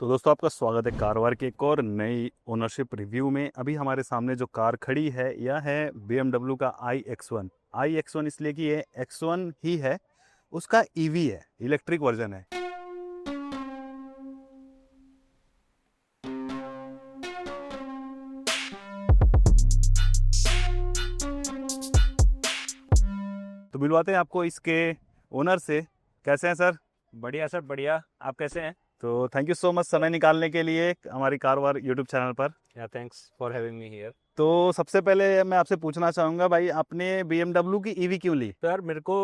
तो दोस्तों आपका स्वागत है कारवार के एक और नई ओनरशिप रिव्यू में। अभी हमारे सामने जो कार खड़ी है यह है BMW का iX1। iX1 इसलिए कि ये X1 ही है, उसका EV है, इलेक्ट्रिक वर्जन है। तो मिलवाते हैं आपको इसके ओनर से। कैसे हैं सर? बढ़िया सर, बढ़िया। आप कैसे हैं? तो थैंक यू सो मच समय निकालने के लिए हमारी कारवार यूट्यूब चैनल पर। या thanks for having me here. तो सबसे पहले मैं आपसे पूछना चाहूँगा भाई, आपने BMW की EV क्यों ली? तो यार मेरे को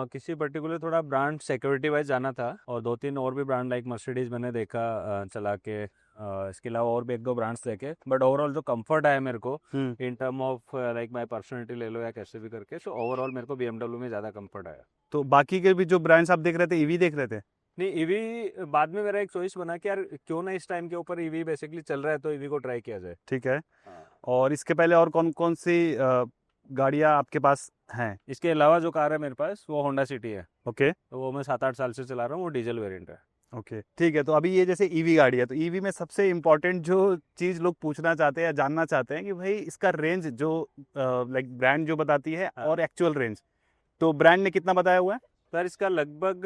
किसी पर्टिकुलर थोड़ा ब्रांड सिक्योरिटी वाइज जाना था, और दो तीन और भी ब्रांड लाइक मर्सिडीज मैंने देखा चला के। इसके अलावा और भी एक दो ब्रांड्स देखे, बट ओवरऑल जो कंफर्ट आया मेरे को in term of like my personality ले लो या कैसे भी करके, सो ओवरऑल मेरे को BMW में ज़्यादा कंफर्ट आया। तो बाकी के भी जो ब्रांड्स आप देख रहे थे, EV देख रहे थे? नहीं, ईवी बाद में मेरा एक चॉइस बना कि यार क्यों ना इस टाइम के ऊपर ईवी बेसिकली चल रहा है तो ईवी को ट्राई किया जाए। ठीक है। हाँ। और इसके पहले और कौन कौन सी गाड़ियाँ आपके पास हैं? इसके अलावा जो कार है मेरे पास वो होंडा सिटी है। ओके तो वो मैं 7-8 साल से चला रहा हूँ, वो डीजल वेरिएंट है। ओके ठीक है। तो अभी ये जैसे EV गाड़ी है, तो EV में सबसे इम्पोर्टेंट जो चीज़ लोग पूछना चाहते हैं या जानना चाहते हैं कि भाई इसका रेंज जो लाइक ब्रांड जो बताती है हाँ। और एक्चुअल रेंज, तो ब्रांड ने कितना बताया हुआ है? सर इसका लगभग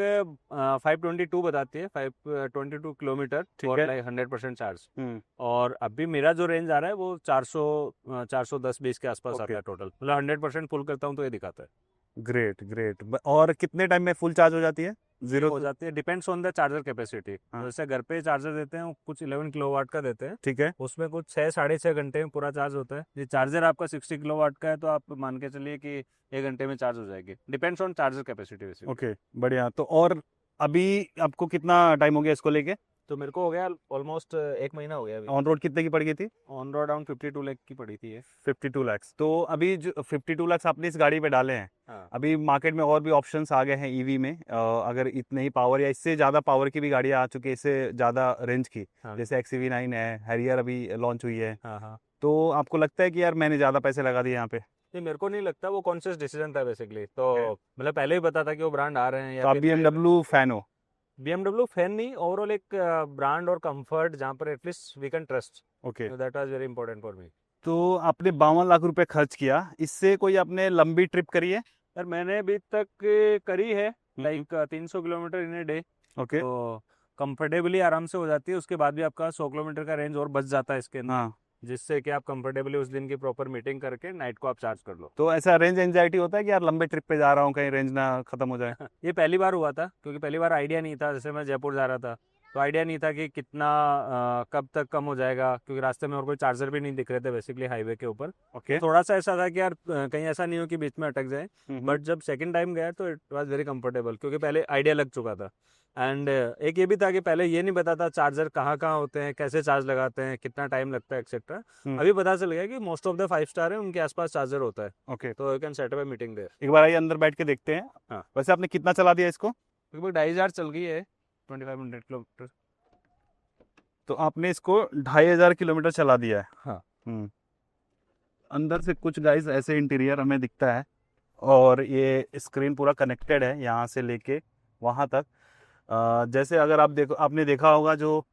522 बताती है, 522 किलोमीटर ठीक फॉर है। Like 100% charge. हम्म। और अभी मेरा जो रेंज आ रहा है वो 410-20 के आसपास आता ओके है टोटल, मतलब 100% फुल करता हूँ तो ये दिखाता है। Great great. और कितने टाइम में फुल चार्ज हो जाती है? ये जीरो हो तो जाती है, depends on the charger capacity. हाँ जैसे घर पे चार्जर देते हैं वो कुछ 11 किलोवाट का देते हैं, ठीक है। उसमें कुछ 6-6.5 घंटे में पूरा चार्ज होता है। ये चार्जर आपका 60 किलोवाट का है तो आप मान के चलिए कि 1 घंटे में चार्ज हो जाएगी, depends on charger capacity basically. Okay बढ़िया। तो और अभी आपको कितना टाइम हो गया इसको लेके? तो मेरे को हो गया ऑलमोस्ट 1 महीना हो गया अभी। ऑन रोड कितने की पड़ गई थी? ऑन रोड अराउंड 52 लाख की पड़ी थी ये। 52 लाख। तो अभी जो 52 लाख आपने इस गाड़ी पे डाले हैं, हाँ। अभी मार्केट में और भी ऑप्शंस आ गए हैं EV में। अगर इतने ही पावर या इससे ज़्यादा पावर की भी गाड़ियाँ आ चुकी है, इससे ज़्यादा रेंज की, हाँ। जैसे XEV9 है, हैरियर अभी लॉन्च हुई है। हाँ। हाँ। तो आपको लगता है कि यार मैंने ज़्यादा पैसे लगा दिए यहाँ पे? नहीं, मेरे को नहीं लगता, वो कॉन्शियस डिसीजन था बेसिकली। तो ओके। मतलब पहले ही पता था कि वो ब्रांड आ रहे हैं, तो या आप फिर BMW फैन हो? BMW फैन नहीं, ओवरऑल एक ब्रांड और कंफर्ट जहाँ पर at least we can trust, okay. That was very important for me. तो आपने 52 लाख रुपए खर्च किया, इससे कोई आपने लंबी ट्रिप करी है? यार मैंने अभी तक करी है like 300 kilometre in a day. Okay. तो कंफर्टेबली आराम से हो जाती है, उसके बाद भी आपका 100 किलोमीटर का रेंज और बच जाता है इसके अंदर, हाँ। जिससे कि आप कंफर्टेबली उस दिन की प्रॉपर मीटिंग करके नाइट को आप चार्ज कर लो। तो ऐसा रेंज एंजाइटी होता है कि यार लंबे ट्रिप पे जा रहा हूँ, कहीं रेंज ना खत्म हो जाए? ये पहली बार हुआ था, क्योंकि पहली बार आइडिया नहीं था। जैसे मैं जयपुर जा रहा था तो आइडिया नहीं था कि कितना कब तक कम हो जाएगा, क्योंकि रास्ते में और कोई चार्जर भी नहीं दिख रहे थे बेसिकली हाईवे के ऊपर। ओके। थोड़ा सा ऐसा था कि यार कहीं ऐसा नहीं हो कि बीच में अटक जाए। हम्म। बट जब सेकंड टाइम गया तो इट वाज वेरी कंफर्टेबल, क्योंकि पहले आइडिया लग चुका था। एंड एक ये भी था कि पहले ये नहीं पता था चार्जर कहाँ कहाँ होते हैं, कैसे चार्ज लगाते हैं, कितना टाइम लगता है, एक्सेट्रा। अभी पता चल गया कि मोस्ट ऑफ द 5 स्टार है उनके आसपास चार्जर होता है, ओके। तो you can set up a meeting there. एक बार आइए अंदर बैठ के देखते हैं। हाँ। वैसे आपने कितना चला दिया इसको? लगभग 2,500 चल गई है, 2500 किलोमीटर। तो आपने इसको 2,500 किलोमीटर चला दिया है। हाँ। हम्म। अंदर से कुछ गाइस ऐसे इंटीरियर हमें दिखता है, और ये स्क्रीन पूरा कनेक्टेड है यहाँ से लेके वहाँ तक। जैसे अगर आप देखो, आपने देखा होगा जो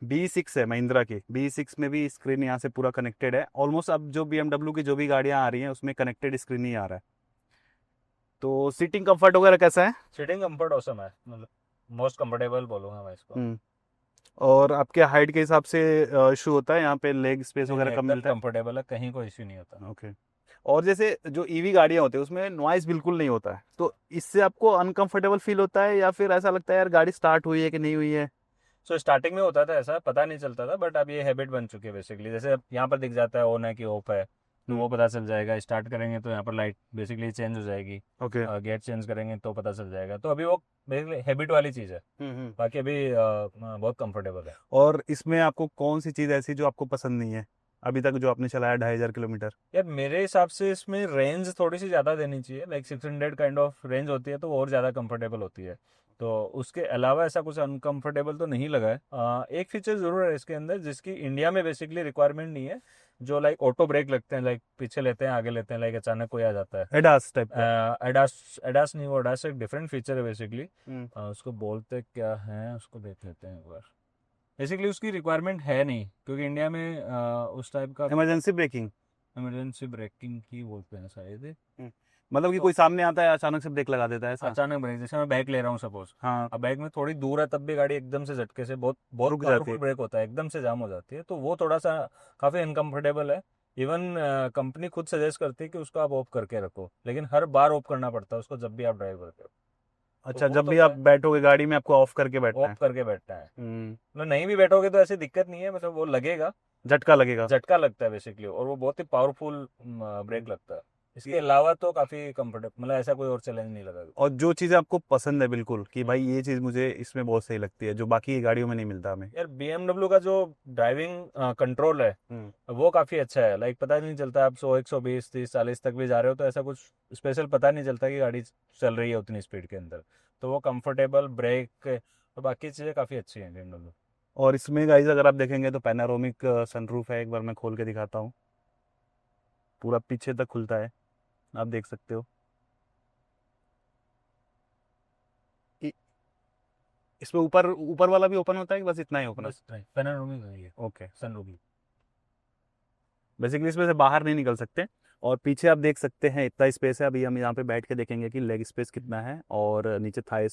B6 है महिंद्रा की, B6 में भी स्क्रीन यहाँ से पूरा कनेक्टेड है ऑलमोस्ट। अब जो BMW की जो भी गाड़ियाँ आ रही हैं उसमें कनेक्टेड स्क्रीन ही आ रहा है। तो सीटिंग कंफर्ट वगैरह कैसा है? सीटिंग कंफर्ट ऑसम है, मतलब मोस्ट कंफर्टेबल बोलूंगा मैं इसको। और आपके हाइट के हिसाब से इशू होता है यहाँ पे, लेग स्पेस नहीं वगैरह नहीं, कम एकदम मिलता है? कंफर्टेबल है, कहीं कोई इश्यू नहीं होता। ओके। और जैसे जो EV गाड़ियाँ होती है उसमें नॉइज बिल्कुल नहीं होता है, तो इससे आपको अनकंफर्टेबल फील होता है या फिर ऐसा लगता है यार गाड़ी स्टार्ट हुई है कि नहीं हुई है? सो स्टार्टिंग में होता था ऐसा, पता नहीं चलता था, बट अब ये हैबिट बन चुकी है बेसिकली। जैसे अब यहाँ पर दिख जाता है ऑन है कि ऑफ है, तो वो पता चल जाएगा। स्टार्ट करेंगे तो यहाँ पर लाइट बेसिकली चेंज हो जाएगी, ओके। गेट चेंज करेंगे तो पता चल जाएगा। तो अभी वो बेसिकली हैबिट वाली चीज़ है। बाकी अभी बहुत कंफर्टेबल है। और इसमें आपको कौन सी चीज़ ऐसी जो आपको पसंद नहीं है अभी तक जो आपने चलाया 2,500 किलोमीटर? यार मेरे हिसाब से इसमें रेंज थोड़ी सी ज़्यादा देनी चाहिए, लाइक 600 काइंड ऑफ रेंज होती है तो वो और ज़्यादा कंफर्टेबल होती है। तो उसके अलावा ऐसा कुछ अनकंफर्टेबल तो नहीं लगा है। एक फीचर ज़रूर है इसके अंदर जिसकी इंडिया में बेसिकली रिक्वायरमेंट नहीं है, जो लाइक ऑटो ब्रेक लगते हैं, लाइक पीछे लेते हैं आगे लेते हैं, लाइक अचानक कोई आ जाता है। एडास टाइप का? एडास एडास नहीं, वो एडास एक डिफरेंट फीचर है बेसिकली। हम्म। उसको बोलते क्या है, उसको देख लेते हैं एक बार। बेसिकली उसकी रिक्वायरमेंट है नहीं, क्योंकि इंडिया में उस टाइप का इमरजेंसी ब्रेकिंग, इमरजेंसी ब्रेकिंग की बोलते हैं शायद। मतलब कि तो कोई सामने आता है अचानक से ब्रेक लगा देता है ऐसा? अचानक ब्रेक, जैसे मैं बैग ले रहा हूँ सपोज, हाँ, अब बैग में थोड़ी दूर है, तब भी गाड़ी एकदम से झटके से बहुत बहुत रुक जाती पावरफुल है। ब्रेक होता है, एकदम से जाम हो जाती है, तो वो थोड़ा सा काफ़ी अनकंफर्टेबल है। इवन कंपनी खुद सजेस्ट करती है कि उसको आप ऑफ करके रखो, लेकिन हर बार ऑफ करना पड़ता है उसको जब भी आप ड्राइव करते हो। तो अच्छा, वो जब तो भी आप क्या है, बैठोगे गाड़ी में आपको ऑफ करके बैठना ऑफ है। करके बैठना है। हम्म। मतलब नहीं भी बैठोगे तो ऐसी दिक्कत नहीं है, मतलब वो लगेगा, झटका लगेगा। झटका लगता है बेसिकली, और वो बहुत ही पावरफुल ब्रेक लगता है। इसके अलावा तो काफ़ी कंफर्टेबल, मतलब ऐसा कोई और चैलेंज नहीं लगा। और जो चीज़ें आपको पसंद है बिल्कुल कि भाई ये चीज़ मुझे इसमें बहुत सही लगती है, जो बाकी की गाड़ियों में नहीं मिलता हमें। यार BMW का जो ड्राइविंग कंट्रोल है वो काफ़ी अच्छा है। लाइक पता नहीं चलता आप 100 120 30 40 तक भी जा रहे हो, तो ऐसा कुछ स्पेशल पता नहीं चलता कि गाड़ी चल रही है उतनी स्पीड के अंदर। तो वो कंफर्टेबल ब्रेक और बाकी चीज़ें काफ़ी अच्छी हैं BMW। और इसमें गाइस अगर आप देखेंगे तो पैनारोमिक सनरूफ है, एक बार मैं खोल के दिखाता हूँ। पूरा पीछे तक खुलता है, आप देख सकते हो। इ- इसमें ऊपर ऊपर वाला भी ओपन होता है कि बस इतना ही ओपन है? बस पैनोरामिक है ये, ओके। सनरूफ। बेसिकली इसमें से बाहर नहीं निकल सकते। और पीछे आप देख सकते हैं इतना स्पेस है। अभी हम यहाँ पे बैठ के देखेंगे कि लेग स्पेस कितना है और नीचे थाई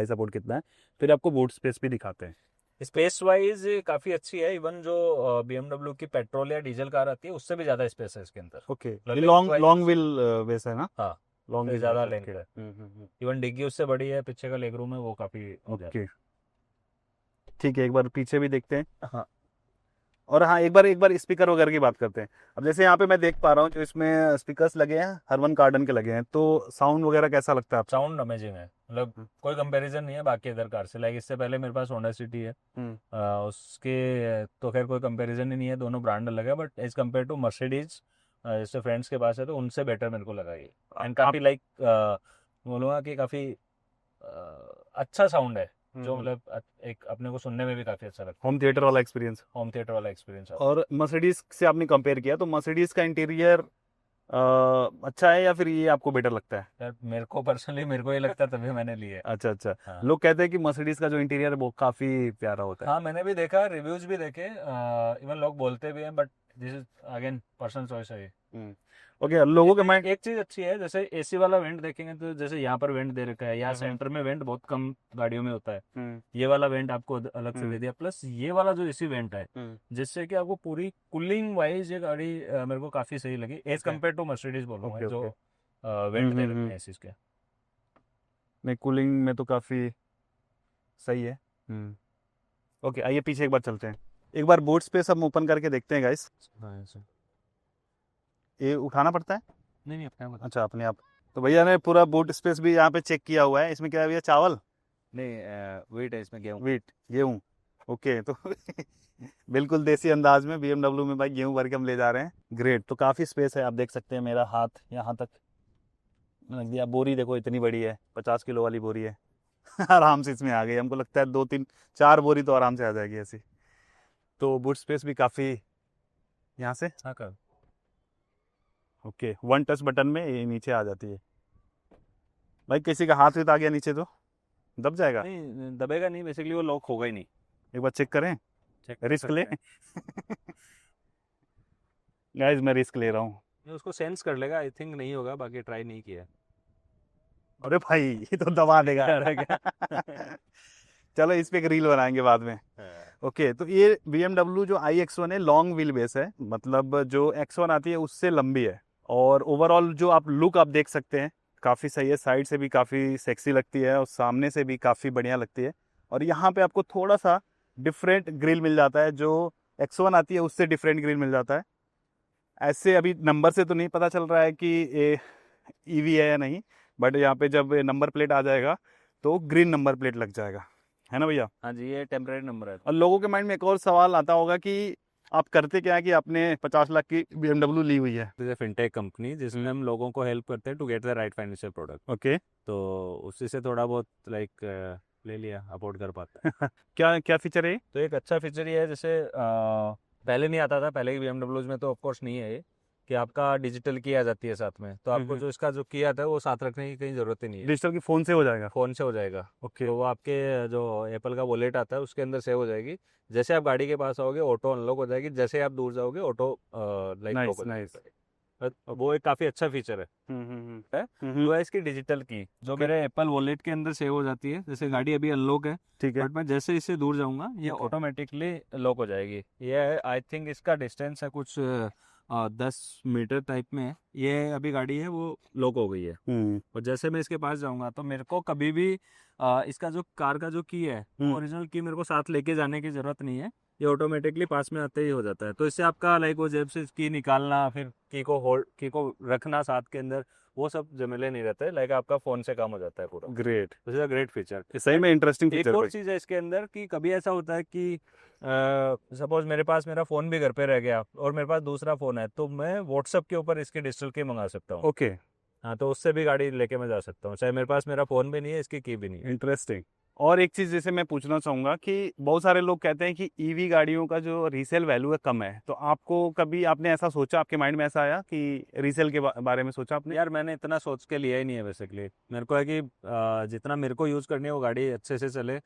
सपोर्ट कितना है। फिर आपको बूट स्पेस भी दिखाते हैं। स्पेस वाइज काफ़ी अच्छी है, इवन जो BMW की पेट्रोल या डीजल कार आती है उससे भी ज़्यादा स्पेस है इसके अंदर। ओके, ये length long wise, long wheel base है ना? हाँ, लॉन्ग उससे व्हील ज़्यादा बेस, लेंथ ओके। है। इवन डिग्गी उससे बड़ी है, पीछे का लेग रूम है वो काफ़ी हो जाता ओके, ठीक है, एक बार पीछे भी देखते हैं। है। हाँ, और हाँ, एक बार स्पीकर वगैरह की बात करते हैं। अब जैसे यहाँ पे मैं देख पा रहा हूँ जो इसमें स्पीकर्स लगे हैं हरमन कार्डन के लगे हैं, तो साउंड वगैरह कैसा लगता है आपको? साउंड अमेजिंग है, मतलब कोई कंपैरिजन नहीं है बाकी अदर कार से। लाइक इससे पहले मेरे पास होंडा सिटी है, हम्म। उसके तो खैर कोई कंपैरिजन ही नहीं है, दोनों ब्रांड अलग है, but as compared to Mercedes जैसे फ्रेंड्स के पास है तो उनसे बेटर मेरे को लगा ये। एंड आप काफ़ी लाइक बोलूँगा कि काफ़ी अच्छा साउंड है, जो हम्म, मतलब एक अपने को सुनने में भी काफ़ी अच्छा लगता है। होम थिएटर वाला एक्सपीरियंस। होम थिएटर वाला एक्सपीरियंस आता और मर्सिडीज से आपने कंपेयर किया तो मर्सिडीज का इंटीरियर अच्छा है या फिर ये आपको बेटर लगता है? है यार। मेरे को पर्सनली मेरे को ये लगता है, तभी मैंने ली है। अच्छा अच्छा। हाँ, लोग कहते हैं कि मर्सिडीज का जो इंटीरियर है वो काफी प्यारा होता है। हाँ, मैंने भी देखा, रिव्यूज भी देखे, इवन लोग बोलते भी हैं, but this is again personal choice है ये। ओके, लोगों के एक माइंड। एक चीज अच्छी है, जैसे एसी वाला वेंट देखेंगे तो जैसे यहाँ पर वेंट दे रखा है, यहाँ सेंटर में वेंट बहुत कम गाड़ियों में होता है, ये वाला वेंट आपको अलग से दे दिया, प्लस ये वाला जो एसी वेंट है जिससे कि आपको पूरी कूलिंग वाइज ये गाड़ी मेरे को काफी सही लगी एज कम्पेयर टू मर्सिडीज बोलूंगा, ओके जो ओके। वेंट दे रखे हैं एसी के। नहीं, कूलिंग में तो काफी सही है। ओके, आइए पीछे एक बार चलते हैं। एक बार बूट स्पेस हम ओपन करके देखते हैं गाइस। हाँ ऐसे। ये उठाना पड़ता है? नहीं नहीं, अपने आप अच्छा, अपने आप। तो भैया ने पूरा बूट स्पेस भी यहाँ पे चेक किया हुआ है। इसमें क्या है भैया, चावल? नहीं, वेट है इसमें, गेहूँ। वीट, गेहूँ। ओके, तो बिल्कुल देसी अंदाज में BMW में भाई गेहूं भर के हम ले जा रहे हैं। ग्रेट, तो काफ़ी स्पेस है। आप देख सकते हैं मेरा हाथ यहाँ तक रख दिया। बोरी देखो इतनी बड़ी है, 50 किलो वाली बोरी है। आराम से इसमें आ गई। हमको लगता है 2 3 4 बोरी तो आराम से आ जाएगी ऐसी। तो बूट स्पेस भी काफ़ी यहाँ से। हाँ कर। ओके, वन टच बटन में ये नीचे आ जाती है। भाई किसी का हाथ भी आ गया नीचे तो दब जाएगा। नहीं दबेगा नहीं, बेसिकली वो लॉक होगा ही नहीं। एक बार चेक करें, चेक रिस्क ले। गाइस मैं रिस्क ले रहा हूँ। ये उसको सेंस कर लेगा, आई थिंक नहीं होगा, बाकी ट्राई नहीं किया। अरे भाई ये तो दबा देगा। अरे क्या। चलो इस पे एक रील बनाएंगे बाद में। ओके, तो ये BMW जो iX1 है लॉन्ग व्हील बेस है, मतलब जो X1 आती है उससे लंबी है। और ओवरऑल जो आप लुक आप देख सकते हैं काफ़ी सही है। साइड से भी काफ़ी सेक्सी लगती है और सामने से भी काफ़ी बढ़िया लगती है। और यहाँ पे आपको थोड़ा सा डिफरेंट ग्रिल मिल जाता है, जो X1 आती है उससे डिफरेंट ग्रिल मिल जाता है। ऐसे अभी नंबर से तो नहीं पता चल रहा है कि ये ईवी है या नहीं, बट यहाँ पे जब नंबर प्लेट आ जाएगा तो ग्रीन नंबर प्लेट लग जाएगा, है ना भैया? हाँ जी, ये टेम्परेरी नंबर है। और लोगों के माइंड में एक और सवाल आता होगा कि आप करते क्या है कि आपने 50 लाख की BMW ली हुई है। दिस इज फिनटेक कंपनी जिसमें हम लोगों को हेल्प करते हैं to get the right financial product. Okay. तो उसी से थोड़ा बहुत लाइक ले लिया, अफोर्ड कर पाता है। क्या क्या फीचर है ये? तो एक अच्छा फीचर ये है, जैसे पहले नहीं आता था, पहले की BMWs में तो ऑफकोर्स नहीं है ये, कि आपका डिजिटल की आ जाती है साथ में, तो आपको जो इसका जो की आता है वो साथ रखने की कहीं ज़रूरत ही नहीं है, डिजिटल की फोन से हो जाएगा। फ़ोन से हो जाएगा। ओके, तो वो आपके जो एप्पल का वॉलेट आता है उसके अंदर सेव हो जाएगी। जैसे आप गाड़ी के पास आओगे ऑटो अनलॉक हो जाएगी, जैसे आप दूर जाओगे ऑटो लाइक लॉक नाइस हो नाइस। जाएगी। वो एक काफ़ी अच्छा फीचर है। वो है इसकी डिजिटल की जो Okay. मेरे एप्पल वॉलेट के अंदर सेव हो जाती है। जैसे गाड़ी अभी अनलॉक है, ठीक है। बट मैं जैसे इससे दूर जाऊंगा ये Okay. ऑटोमेटिकली लॉक हो जाएगी। ये आई थिंक इसका डिस्टेंस है कुछ 10 मीटर टाइप में है। ये अभी गाड़ी है वो लॉक हो गई है, और जैसे मैं इसके पास जाऊंगा तो मेरे को कभी भी इसका जो कार का जो की है ओरिजिनल की मेरे को साथ लेके जाने की जरूरत नहीं है। ये ऑटोमेटिकली पास में आते ही हो जाता है। तो इससे आपका लाइक वो जेब से की निकालना, फिर की को रखना साथ के अंदर, वो सब झमेले नहीं रहते। लाइक आपका फोन से काम हो जाता है पूरा। Great, this is a great feature. सही में इंटरेस्टिंग एक फीचर और भाई। चीज़ है इसके अंदर कि कभी ऐसा होता है कि सपोज मेरे पास मेरा फ़ोन भी घर पे रह गया और मेरे पास दूसरा फ़ोन है, तो मैं व्हाट्सअप के ऊपर इसकी डिजिटल की मंगा सकता हूँ। ओके, हाँ, तो उससे भी गाड़ी लेके मैं जा सकता हूँ, चाहे मेरे पास मेरा फ़ोन भी नहीं है, इसकी की भी नहीं है। इंटरेस्टिंग। और एक चीज़ जैसे मैं पूछना चाहूँगा कि बहुत सारे लोग कहते हैं कि ईवी गाड़ियों का जो रीसेल वैल्यू है कम है, तो आपको कभी आपने ऐसा सोचा, आपके माइंड में ऐसा आया कि रीसेल के बारे में सोचा आपने? यार मैंने इतना सोच के लिया ही नहीं है बेसिकली। मेरे को है कि जितना मेरे को यूज़ करनी है वो गाड़ी अच्छे से चले,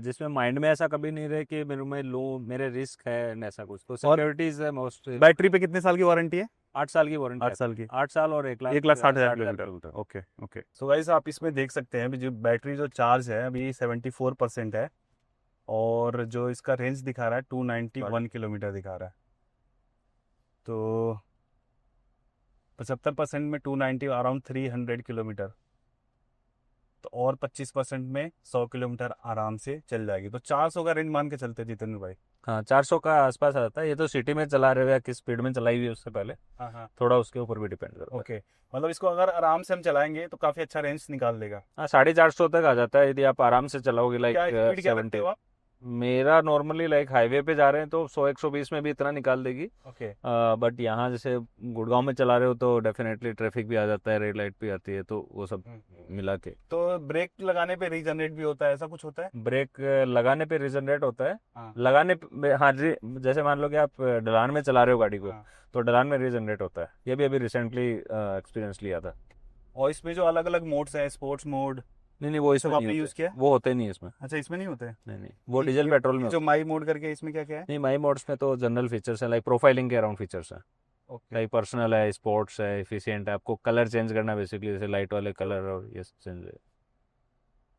जिसमें माइंड में ऐसा कभी नहीं रहे कि मेरे लूँ, मेरे रिस्क है and ऐसा कुछ। तो और सिक्योरिटीज़ है मोस्ट। बैटरी पे कितने साल की वारंटी है? 8 साल की वारंटी 8 साल की। 8 साल और 1,60,000 1,60,000 kilometre. Okay okay. So guys आप इसमें देख सकते हैं अभी जो बैटरी जो चार्ज है अभी 74% है, और जो इसका रेंज दिखा रहा है 291 किलोमीटर दिखा रहा है। तो 75% में 290 अराउंड 300 किलोमीटर, तो और 25% में 100 किलोमीटर आराम से चल जाएगी। तो 400 का रेंज मान के चलते जितेंद्र भाई। हाँ, 400 का आसपास आ जाता है। ये तो सिटी में चला रहे हो या किस स्पीड में चलाई हुई है उससे पहले, हाँ हाँ। थोड़ा उसके ऊपर भी डिपेंड करता है। ओके, मतलब इसको अगर आराम से हम चलाएंगे तो काफ़ी अच्छा रेंज निकाल देगा। हाँ, 450 तक आ जाता है यदि आप आराम से चलाओगे लाइक क्या स्पीड क्या रखते 70। हो आप? मेरा नॉर्मली लाइक हाईवे पे जा रहे हैं तो 100-120 में भी इतना निकाल देगी। ओके। बट यहाँ जैसे गुड़गांव में चला रहे हो तो डेफिनेटली ट्रैफिक भी आ जाता है, रेड लाइट भी आती है, तो वो सब मिला के। तो ब्रेक लगाने पे रीजनरेट भी होता है, ऐसा कुछ होता है? ब्रेक लगाने पे रीजनरेट होता है, हाँ लगाने पे हाँ जी। जैसे मान लो कि आप ढलान में चला रहे हो गाड़ी को, हाँ। तो ढलान में रीजनरेट होता है। ये भी अभी रिसेंटली एक्सपीरियंस लिया था। और इसमें जो अलग अलग मोड्स हैं, स्पोर्ट्स मोड, नहीं नहीं, वो सब इसमें नहीं आपने यूज़ होते, किया? वो होते नहीं इसमें। अच्छा, इसमें नहीं होते? नहीं नहीं, वो डीजल पेट्रोल में जो होते। माई मोड करके इसमें क्या क्या है? नहीं, माई मोड्स में तो जनरल फीचर्स हैं, लाइक प्रोफाइलिंग के अराउंड फीचर्स हैं। ओके। लाइक पर्सनल है, स्पोर्ट्स है, एफिशिएंट है। आपको कलर चेंज करना है बेसिकली, जैसे लाइट वाले कलर और ये चेंज है।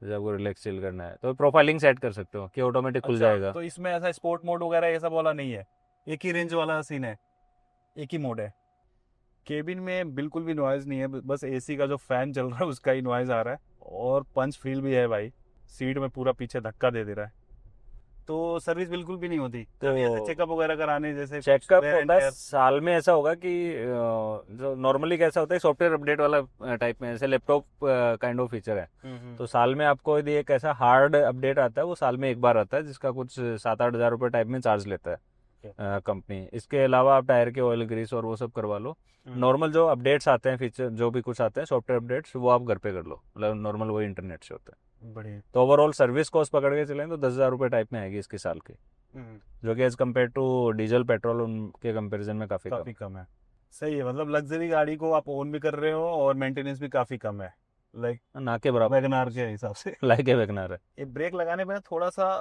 जैसे आपको रिलैक्स चिल करना है तो प्रोफाइलिंग सेट कर सकते हो कि ऑटोमेटिक खुल अच्छा, जाएगा। तो इसमें ऐसा स्पोर्ट मोड वगैरह ये सब वाला नहीं है, एक ही रेंज वाला सीन है, एक ही मोड है? केबिन में बिल्कुल भी नॉइज़ नहीं है, बस एसी का जो फैन चल रहा है उसका ही नॉइज़ आ रहा है, और पंच फील भी है भाई, सीट में पूरा पीछे धक्का दे दे रहा है। तो सर्विस बिल्कुल भी नहीं होती कभी ऐसे तो चेकअप वगैरह कराने जैसे कुछ चेकअप wear and होता है tear? साल में। ऐसा होगा कि जो नॉर्मली कैसा होता है सॉफ्टवेयर अपडेट वाला टाइप में, जैसे लैपटॉप काइंड ऑफ फीचर है। तो साल में आपको यदि एक ऐसा हार्ड अपडेट आता है, वो साल में एक बार आता है, जिसका कुछ 7-8 हज़ार रुपये टाइप में चार्ज लेता है कंपनी। इसके अलावा आप टायर के ऑयल ग्रीस और वो सब करवा लो। नॉर्मल जो अपडेट्स आते हैं, फीचर जो भी कुछ आते हैं सॉफ्टवेयर अपडेट्स, वो आप घर पे कर लो। मतलब नॉर्मल वही इंटरनेट से होता है। बढ़िया। तो ओवरऑल सर्विस कॉस्ट पकड़ के चलें तो 10,000 रुपये टाइप में आएगी इसकी साल की, जो कि as compared to diesel petrol उनके कंपैरिजन में काफ़ी काफ़ी कम है। सही है, मतलब लग्जरी गाड़ी को आप ओन भी कर रहे हो और मेंटेनेंस भी काफ़ी कम है, लाइक ना के बराबर वैगनार के हिसाब से। लाइक है वैगनर है। ये ब्रेक लगाने पे ना थोड़ा सा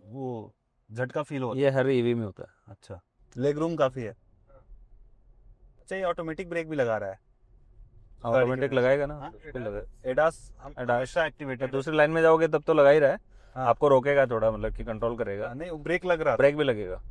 वो झटका फील होता ये हर ईवी में होता है। है। अच्छा, लेग रूम काफ़ी है। अच्छा, ये ऑटोमेटिक ब्रेक भी लगा रहा है? ऑटोमेटिक लगाएगा ना, हाँ? बिल्कुल लगाएगा। एडास हम ADAS हमेशा एक्टिवेटेड है। दूसरी लाइन में जाओगे तब तो लगा ही रहा है। हाँ। आपको रोकेगा थोड़ा, मतलब कि कंट्रोल करेगा। नहीं, ब्रेक लग रहा था। ब्रेक भी लगेगा।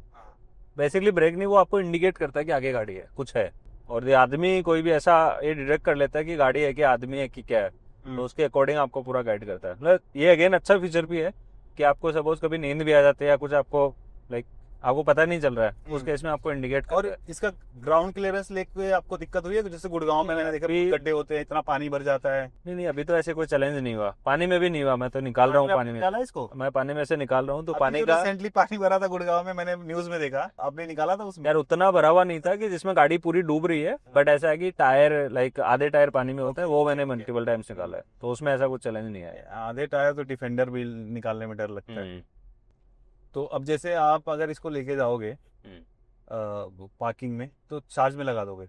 बेसिकली ब्रेक नहीं, वो आपको इंडिकेट करता है कि आगे गाड़ी है, कुछ है। और ये आदमी कोई भी ऐसा ये डिटेक्ट कर लेता है कि गाड़ी है कि आदमी है कि क्या है, तो उसके अकॉर्डिंग आपको पूरा गाइड करता है। मतलब ये अगेन अच्छा फीचर भी है कि आपको सपोज कभी नींद भी आ जाती है या कुछ, आपको लाइक आपको पता नहीं चल रहा है, उस केस में आपको इंडिकेट और इसका ग्राउंड क्लियरेंस लेके आपको दिक्कत हुई है? जैसे गुड़गांव में मैंने देखा अभी- गड्ढे होते हैं, इतना पानी भर जाता है। नहीं नहीं, अभी तो ऐसे कोई चैलेंज नहीं हुआ, पानी में भी नहीं हुआ। मैं तो निकाल रहा हूँ पानी में, निकाला इसको? मैं पानी में से निकाल रहा हूँ तो पानी अभी का रिसेंटली पानी भरा था गुड़गांव में, मैंने न्यूज में देखा, आपने निकाला था उसमें? यार उतना भरा हुआ नहीं था कि जिसमें गाड़ी पूरी डूब रही है, बट ऐसा है कि टायर लाइक आधे टायर पानी में होता है, वो मैंने मल्टीपल टाइम्स निकाला है, तो उसमें ऐसा कुछ चैलेंज नहीं आया। आधे टायर तो डिफेंडर भी निकालने में डर लगता है। तो अब जैसे आप अगर इसको लेके जाओगे पार्किंग में, तो चार्ज में लगा दोगे?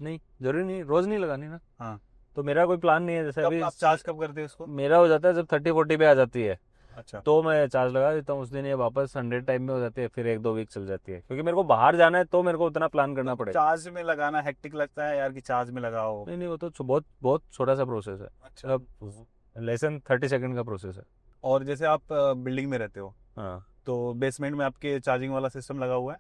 नहीं, जरूरी नहीं, रोज नहीं लगानी ना। हाँ। तो मेरा कोई प्लान नहीं है, जैसे अभी आप चार्ज कब करते हो इसको? मेरा हो जाता है जब 30-40 पे आ जाती है, अच्छा। तो मैं चार्ज लगा देता हूँ उस दिन, ये वापस 100 टाइम में हो जाती है, फिर 1-2 वीक चल जाती है, क्योंकि मेरे को बाहर जाना है तो मेरे को उतना प्लान करना पड़ेगा। चार्ज में लगाना हेक्टिक लगता है यार कि चार्ज में लगाओ? नहीं नहीं, वो तो बहुत बहुत छोटा सा प्रोसेस है, अच्छा। मतलब लेस देन 30 सेकंड का प्रोसेस है। और जैसे आप बिल्डिंग में रहते हो, हाँ। तो बेसमेंट में आपके चार्जिंग वाला सिस्टम लगा हुआ है?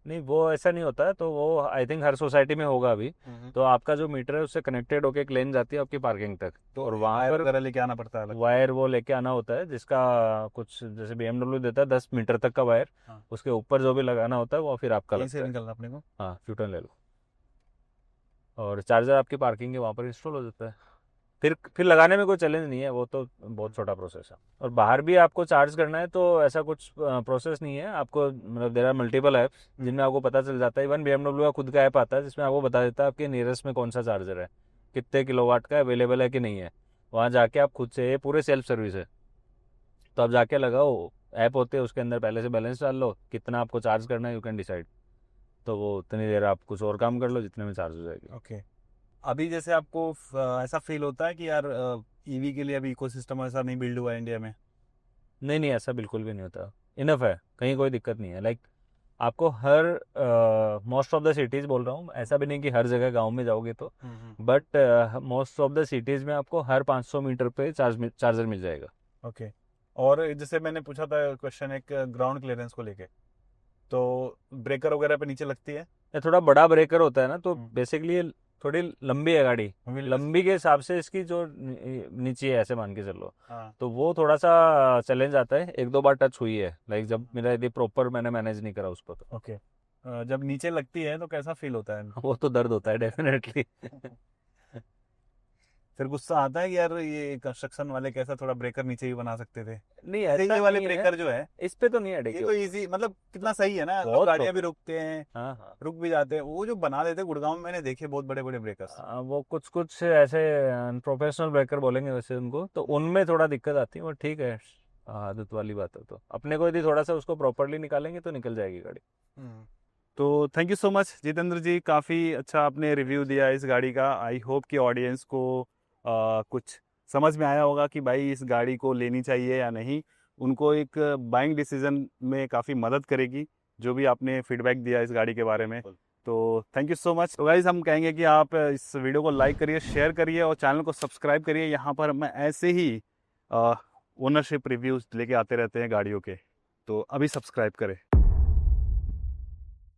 नहीं, वो ऐसा नहीं होता है, तो वो आई थिंक हर सोसाइटी में होगा अभी। तो आपका जो मीटर है उससे कनेक्टेड होके एक लेन जाती है आपकी पार्किंग तक, तो और वहाँ वायर पर वगैरह लेके आना पड़ता है अलग? वायर वो लेके आना होता है, जिसका कुछ जैसे BMW देता है 10 मीटर तक का वायर, हाँ। उसके ऊपर जो भी लगाना होता है वो फिर आपका यहीं लगता से है। निकलना अपने को? हाँ, फ्यूटन ले लो, और चार्जर आपकी पार्किंग के वहाँ पर इंस्टॉल हो जाता है। फिर लगाने में कोई चैलेंज नहीं है, वो तो बहुत छोटा प्रोसेस है। और बाहर भी आपको चार्ज करना है तो ऐसा कुछ प्रोसेस नहीं है आपको, मतलब देर आर मल्टीपल ऐप्स जिनमें आपको पता चल जाता है। इवन BMW का खुद का ऐप आता है जिसमें आपको बता देता है आपके नियरेस्ट में कौन सा चार्जर है, कितने किलोवाट का अवेलेबल है कि नहीं है। वहाँ जाके आप खुद से, ये पूरे सेल्फ सर्विस है, तो आप जाके लगाओ, ऐप होते हैं उसके अंदर, पहले से बैलेंस डाल लो, कितना आपको चार्ज करना है, यू कैन डिसाइड। तो वो उतनी देर आप कुछ और काम कर लो जितने में चार्ज हो जाएगी। ओके। अभी जैसे आपको ऐसा फील होता है कि यार ईवी के लिए अभी इकोसिस्टम ऐसा नहीं बिल्ड हुआ है इंडिया में? नहीं नहीं, ऐसा बिल्कुल भी नहीं होता, इनफ है, कहीं कोई दिक्कत नहीं है। लाइक आपको हर मोस्ट ऑफ द सिटीज़ बोल रहा हूँ, ऐसा भी नहीं कि हर जगह गांव में जाओगे तो, but most of the cities में आपको हर 500 मीटर पे चार्जर मिल जाएगा। ओके। और जैसे मैंने पूछा था क्वेश्चन एक ग्राउंड क्लियरेंस को लेके, तो ब्रेकर वगैरह पे नीचे लगती है? ये थोड़ा बड़ा ब्रेकर होता है ना, तो हम्म। बेसिकली थोड़ी लंबी है गाड़ी, Wheelbase- लंबी के हिसाब से इसकी जो नीचे है ऐसे मान के चलो, हाँ। तो वो थोड़ा सा चैलेंज आता है। 1-2 बार टच हुई है, लाइक जब मेरा यदि प्रॉपर मैंने मैनेज नहीं करा उसको, तो ओके। जब नीचे लगती है तो कैसा फील होता है? वो तो दर्द होता है डेफिनेटली। फिर गुस्सा आता है कि यार ये कंस्ट्रक्शन वाले कैसा थोड़ा ब्रेकर नीचे ही बना सकते थे? नहीं, ये ऐसा वाले नहीं है, ब्रेकर जो है, इस पे तो नहीं ये अड़ेगी। तो इजी, मतलब कितना सही है ना, लोग बहुत गाड़ियां तो, भी रुकते हैं, हाँ हाँ। रुक भी जाते हैं। वो जो बना देते हैं गुड़गांव में मैंने देखे बहुत बड़े बड़े ब्रेकर्स। वो कुछ कुछ ऐसे प्रोफेशनल ब्रेकर बोलेंगे वैसे उनको, तो उनमें थोड़ा दिक्कत आती है, वो ठीक है, आदत वाली बात है। तो अपने को यदि थोड़ा सा उसको प्रॉपरली निकालेंगे तो निकल जाएगी गाड़ी। तो thank you so much Jitendra ji, काफ़ी अच्छा आपने रिव्यू दिया इस गाड़ी का। आई होप कि ऑडियंस को कुछ समझ में आया होगा कि भाई इस गाड़ी को लेनी चाहिए या नहीं, उनको एक बाइंग डिसीजन में काफ़ी मदद करेगी जो भी आपने फीडबैक दिया इस गाड़ी के बारे में। तो थैंक यू सो मच। तो गाइस हम कहेंगे कि आप इस वीडियो को लाइक करिए, शेयर करिए और चैनल को सब्सक्राइब करिए। यहाँ पर मैं ऐसे ही ओनरशिप रिव्यूज़ लेके आते रहते हैं गाड़ियों के, तो अभी सब्सक्राइब करें।